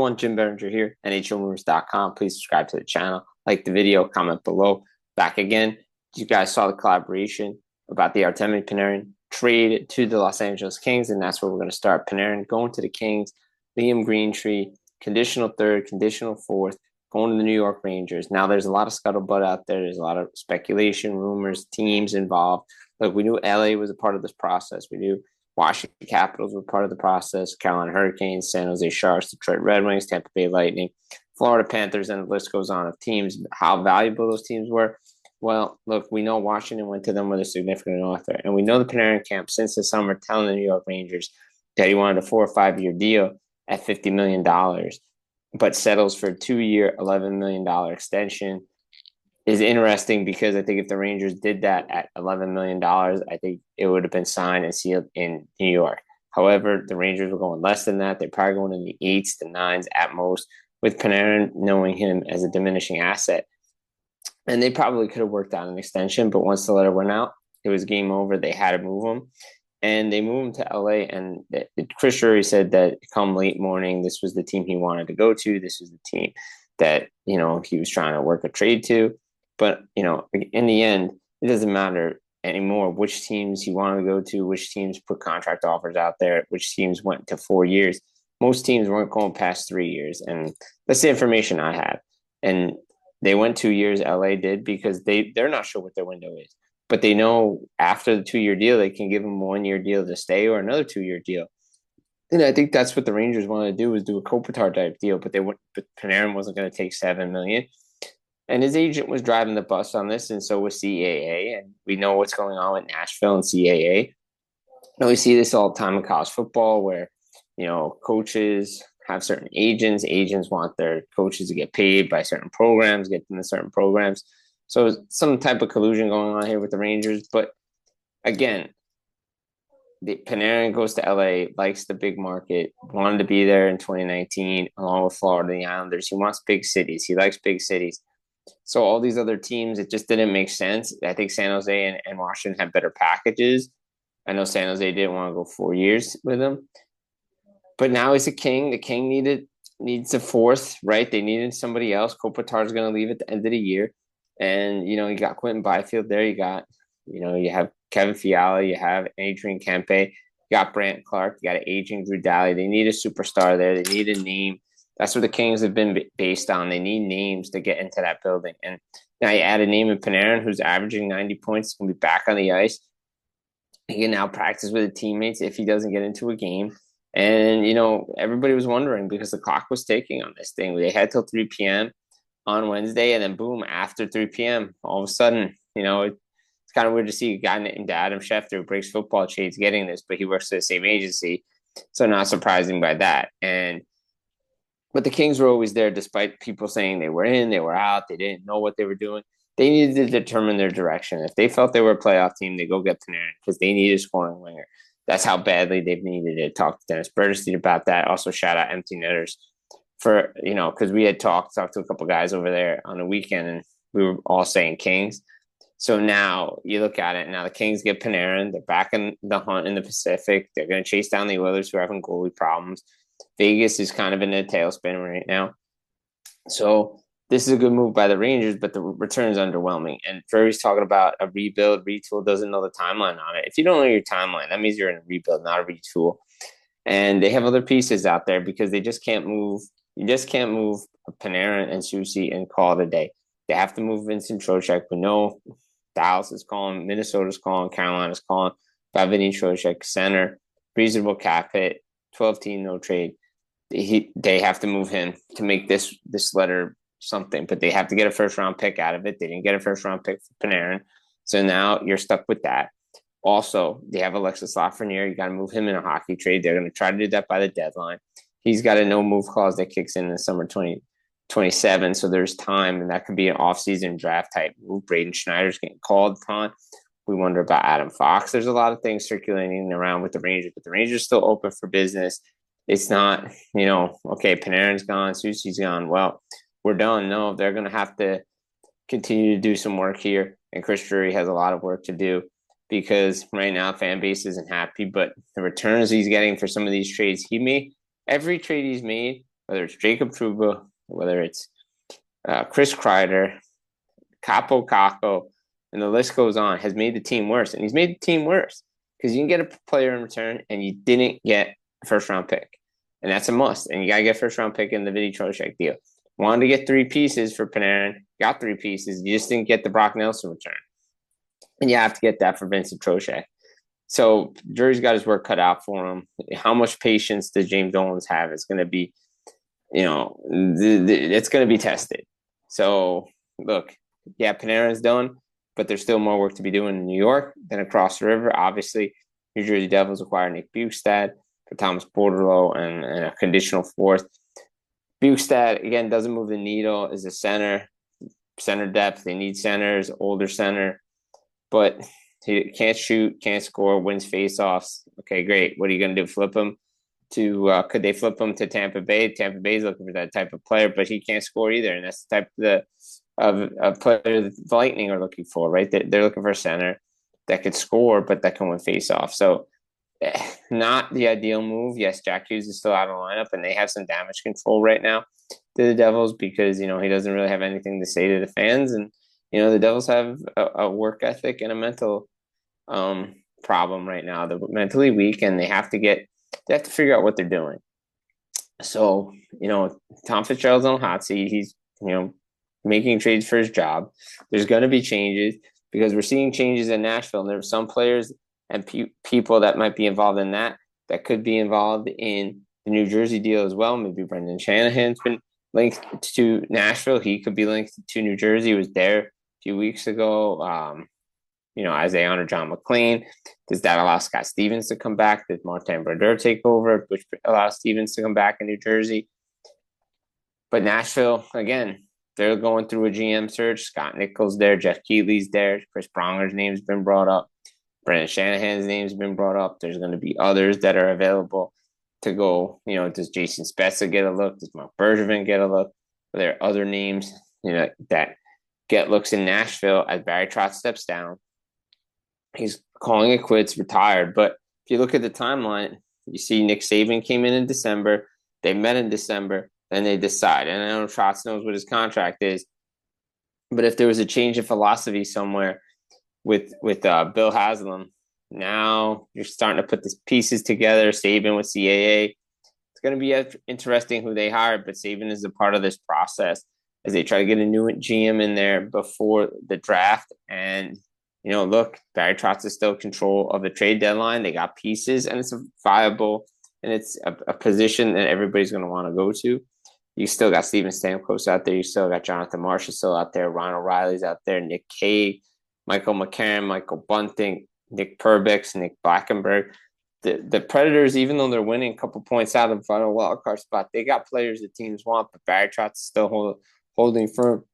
everyone, Jim Biringer here, NHLRumors.com. Please subscribe to the channel, like the video, comment below. Back again. You guys saw the collaboration about the Artemi Panarin trade to the Los Angeles Kings, and that's where we're going to start. Panarin going to the Kings, Liam Greentree, conditional third, conditional fourth, going to the New York Rangers. Now, there's a lot of scuttlebutt out there. There's a lot of speculation, rumors, teams involved. Look, we knew LA was a part of this process. We knew Washington Capitals were part of the process, Carolina Hurricanes, San Jose Sharks, Detroit Red Wings, Tampa Bay Lightning, Florida Panthers, and the list goes on of teams, how valuable those teams were. Well, look, we know Washington went to them with a significant offer, and we know the Panarin camp since the summer telling the New York Rangers that he wanted a 4 or 5 year deal at $50 million, but settles for a 2-year, $11 million extension. Is interesting because I think if the Rangers did that at $11 million, I think it would have been signed and sealed in New York. However, the Rangers were going less than that. They're probably going in the 8s to 9s at most, with Panarin knowing him as a diminishing asset. And they probably could have worked out an extension, but once the letter went out, it was game over. They had to move him. And they moved him to LA. And Chris Drury said that come late morning, this was the team he wanted to go to. This was the team that, he was trying to work a trade to. But, in the end, it doesn't matter anymore which teams you want to go to, which teams put contract offers out there, which teams went to 4 years. Most teams weren't going past 3 years. And that's the information I have. And they went 2 years, LA did, because they're not sure what their window is. But they know after the 2-year deal, they can give them a 1-year deal to stay or another 2-year deal. And I think that's what the Rangers wanted to do, was do a Kopitar type deal. But Panarin wasn't going to take $7 million. And his agent was driving the bus on this, and so was CAA. And we know what's going on with Nashville and CAA. And we see this all the time in college football where, coaches have certain agents. Agents want their coaches to get paid by certain programs, get them to certain programs. So some type of collusion going on here with the Rangers. But again, Panarin goes to LA, likes the big market, wanted to be there in 2019 along with Florida and the Islanders. He wants big cities. He likes big cities. So all these other teams, it just didn't make sense. I think San Jose and Washington had better packages. I know San Jose didn't want to go 4 years with him. But now he's a King. The King needs a fourth, right? They needed somebody else. Kopitar's going to leave at the end of the year. And, you got Quentin Byfield there. You got, you have Kevin Fiala. You have Adrian Kempe. You got Brant Clark. You got an aging Drew Doughty. They need a superstar there. They need a name. That's what the Kings have been based on. They need names to get into that building. And now you add a name in Panarin, who's averaging 90 points, going to be back on the ice. He can now practice with his teammates if he doesn't get into a game. And, everybody was wondering because the clock was ticking on this thing. They had till 3 p.m. on Wednesday, and then boom, after 3 p.m., all of a sudden, it's kind of weird to see a guy named Adam Schefter who breaks football trades getting this, but he works for the same agency. So not surprising by that. But the Kings were always there, despite people saying they were in, they were out, they didn't know what they were doing. They needed to determine their direction. If they felt they were a playoff team, they go get Panarin because they needed a scoring winger. That's how badly they've needed it. Talk to Dennis Berdestein about that. Also, shout out Empty Netters for, because we had talked to a couple guys over there on the weekend, and we were all saying Kings. So now you look at it, now the Kings get Panarin. They're back in the hunt in the Pacific. They're going to chase down the Oilers, who are having goalie problems. Vegas is kind of in a tailspin right now. So this is a good move by the Rangers, but the return is underwhelming. And Drury's talking about a rebuild, retool, doesn't know the timeline on it. If you don't know your timeline, that means you're in a rebuild, not a retool. And they have other pieces out there because they just can't move. You just can't move Panarin and Soucy and call it a day. They have to move Vincent Trocheck. We know Dallas is calling, Minnesota's calling, Carolina's calling about Vinny Trocheck, center, reasonable cap hit, 12-team no trade. They have to move him to make this letter something, but they have to get a first-round pick out of it. They didn't get a first-round pick for Panarin, so now you're stuck with that. Also, they have Alexis Lafreniere. You got to move him in a hockey trade. They're going to try to do that by the deadline. He's got a no-move clause that kicks in the summer 2027, so there's time, and that could be an off-season draft type move. Braden Schneider's getting called upon. We wonder about Adam Fox. There's a lot of things circulating around with the Rangers, but the Rangers are still open for business. It's not, okay, Panarin's gone, Soucy's gone. Well, we're done. No, they're going to have to continue to do some work here, and Chris Drury has a lot of work to do because right now fan base isn't happy, but the returns he's getting for some of these trades, every trade he's made whether it's Jacob Trouba, whether it's Chris Kreider, Capo Caco, and the list goes on, has made the team worse. And he's made the team worse because you can get a player in return and you didn't get a first-round pick. And that's a must. And you got to get a first-round pick in the Vinny Trocheck deal. Wanted to get 3 pieces for Panarin, got 3 pieces. You just didn't get the Brock Nelson return. And you have to get that for Vincent Trocheck. So jury's got his work cut out for him. How much patience does James Owens have? It's going to be, it's going to be tested. So, look, yeah, Panarin's done, but there's still more work to be doing in New York than across the river. Obviously, New Jersey Devils acquired Nick Bjugstad for Thomas Borderlo and a conditional 4th. Bjugstad, again, doesn't move the needle as a center depth. They need centers, older center, but he can't shoot, can't score, wins faceoffs. Okay, great. What are you going to do? Flip him to could they flip him to Tampa Bay? Tampa Bay's looking for that type of player, but he can't score either, and that's the type of player that the Lightning are looking for, right? They're looking for a center that could score, but that can win faceoff. So, not the ideal move. Yes, Jack Hughes is still out of the lineup, and they have some damage control right now to the Devils because he doesn't really have anything to say to the fans, and the Devils have a work ethic and a mental problem right now. They're mentally weak, and they have to figure out what they're doing. So, Tom Fitzgerald's on the hot seat. He's, making trades for his job. There's going to be changes because we're seeing changes in Nashville, and there are some players and people that might be involved in that could be involved in the New Jersey deal as well. Maybe Brendan Shanahan's been linked to Nashville. He could be linked to New Jersey. He was there a few weeks ago. Isaiah or John McLean. Does that allow Scott Stevens to come back? Does Martin Brodeur take over, which allows Stevens to come back in New Jersey? But Nashville, again, they're going through a GM search. Scott Nichols there, Jeff Keighley's there, Chris Pronger's name's been brought up, Brendan Shanahan's name's been brought up. There's going to be others that are available to go. Does Jason Spezza get a look? Does Mark Bergevin get a look? Are there other names, that get looks in Nashville as Barry Trotz steps down? He's calling it quits, retired. But if you look at the timeline, you see Nick Saban came in December. They met in December. Then they decide. And I know Trotz knows what his contract is. But if there was a change of philosophy somewhere with Bill Haslam, now you're starting to put the pieces together. Saban with CAA. It's going to be interesting who they hire. But Saban is a part of this process as they try to get a new GM in there before the draft. And look, Barry Trotz is still in control of the trade deadline. They got pieces, and it's a viable, and it's a position that everybody's going to want to go to. You still got Steven Stamkos out there. You still got Jonathan Marchand still out there. Ryan O'Reilly's out there. Nick Cage, Michael McCarron, Michael Bunting, Nick Perbix, Nick Blackenberg. The Predators, even though they're winning a couple points out of the final wildcard spot, they got players that teams want, but Barry Trotz is still holding firm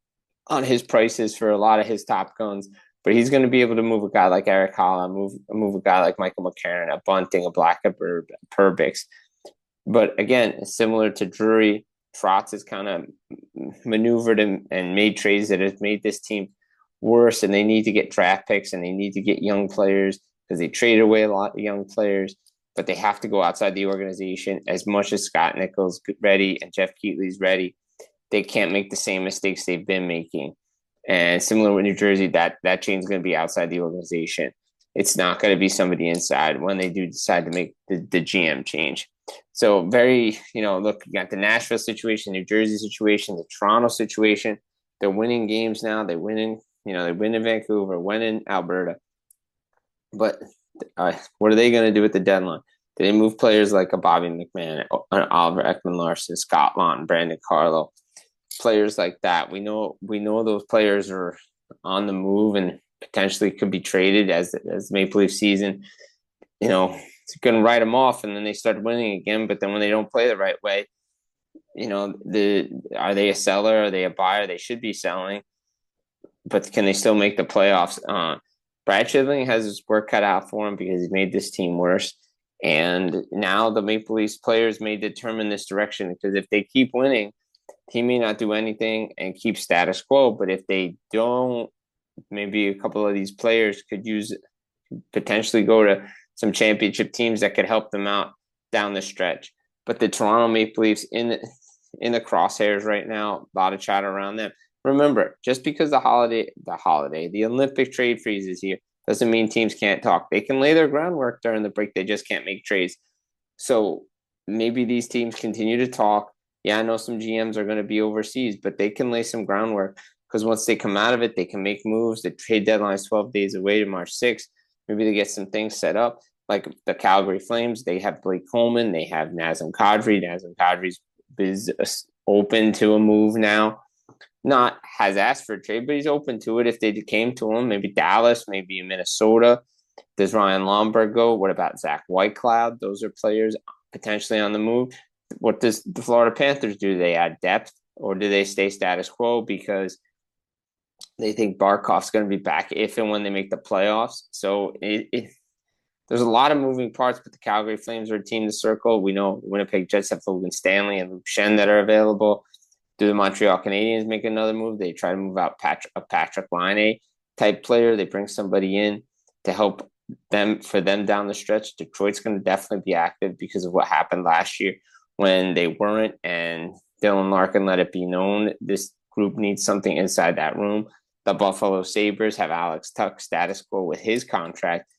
on his prices for a lot of his top guns. But he's going to be able to move a guy like Eric Holla, move a guy like Michael McCarron, a Bunting, a Blackenberg, a Perbix. But again, similar to Drury, Trotz has kind of maneuvered and made trades that have made this team worse, and they need to get draft picks and they need to get young players because they traded away a lot of young players, but they have to go outside the organization. As much as Scott Nichols ready and Jeff Keighley's ready, they can't make the same mistakes they've been making. And similar with New Jersey, that chain's going to be outside the organization. It's not going to be somebody inside when they do decide to make the GM change. So very, look, you got the Nashville situation, New Jersey situation, the Toronto situation. They're winning games now. They win in Vancouver, win in Alberta. But what are they going to do with the deadline? Do they move players like a Bobby McMahon, Oliver Ekman-Larsson, Scott Laughton, Brandon Carlo? Players like that. We know those players are on the move and potentially could be traded as Maple Leaf season. It's going to write them off, and then they start winning again. But then when they don't play the right way, are they a seller? Are they a buyer? They should be selling, but can they still make the playoffs? Brad Chidling has his work cut out for him because he made this team worse. And now the Maple Leafs players may determine this direction because if they keep winning, he may not do anything and keep status quo. But if they don't, maybe a couple of these players could potentially go to some championship teams that could help them out down the stretch. But the Toronto Maple Leafs in the crosshairs right now. A lot of chatter around them. Remember, just because the Olympic trade freeze is here doesn't mean teams can't talk. They can lay their groundwork during the break. They just can't make trades. So maybe these teams continue to talk. Yeah, I know some GMs are going to be overseas, but they can lay some groundwork because once they come out of it, they can make moves. The trade deadline is 12 days away to March 6th. Maybe they get some things set up. Like the Calgary Flames, they have Blake Coleman. They have Nazem Kadri. Nazem Kadri is open to a move now. Not has asked for a trade, but he's open to it if they came to him. Maybe Dallas, maybe Minnesota. Does Ryan Lomberg go? What about Zach Whitecloud? Those are players potentially on the move. What does the Florida Panthers do? Do they add depth or do they stay status quo because they think Barkov's going to be back if and when they make the playoffs? So there's a lot of moving parts, but the Calgary Flames are a team to circle. We know Winnipeg Jets have Logan Stanley and Luke Shen that are available. Do the Montreal Canadiens make another move? They try to move out a Patrick Laine type player. They bring somebody in to help them down the stretch. Detroit's going to definitely be active because of what happened last year when they weren't, and Dylan Larkin let it be known this group needs something inside that room. The Buffalo Sabres have Alex Tuch status quo with his contract,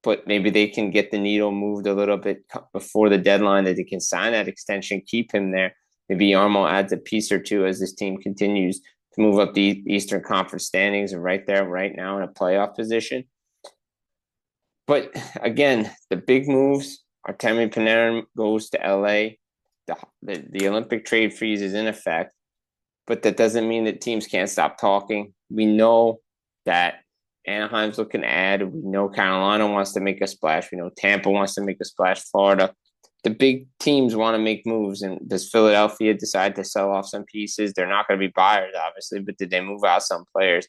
but maybe they can get the needle moved a little bit before the deadline that they can sign that extension, keep him there. Maybe Yarmo adds a piece or two as this team continues to move up the Eastern Conference standings and right there right now in a playoff position. But again, the big moves, Artemi Panarin goes to LA. The Olympic trade freeze is in effect, but that doesn't mean that teams can't stop talking. We know that Anaheim's looking to add. We know Carolina wants to make a splash. We know Tampa wants to make a splash. Florida. The big teams want to make moves, and does Philadelphia decide to sell off some pieces? They're not going to be buyers, obviously, but did they move out some players?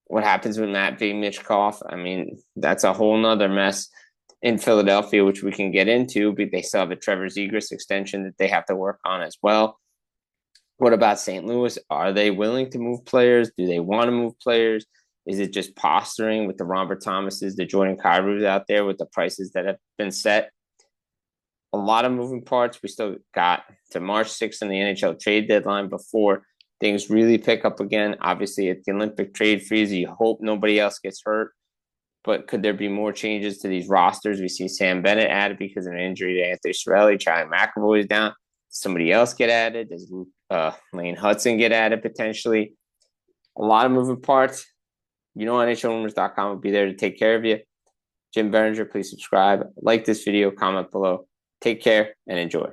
What happens with Matvei Michkov? I mean, that's a whole nother mess in Philadelphia, which we can get into, but they still have a Trevor Zegras extension that they have to work on as well. What about St. Louis? Are they willing to move players? Do they want to move players? Is it just posturing with the Robert Thomases, the Jordan Kyrous out there with the prices that have been set? A lot of moving parts. We still got to March 6th in the NHL trade deadline before things really pick up again. Obviously, at the Olympic trade freeze, you hope nobody else gets hurt. But could there be more changes to these rosters? We see Sam Bennett added because of an injury to Anthony Cirelli. Charlie McAvoy is down. Does somebody else get added? Does Lane Hudson get added potentially? A lot of moving parts. You know, NHLrumors.com will be there to take care of you. Jim Biringer, please subscribe. Like this video, comment below. Take care and enjoy.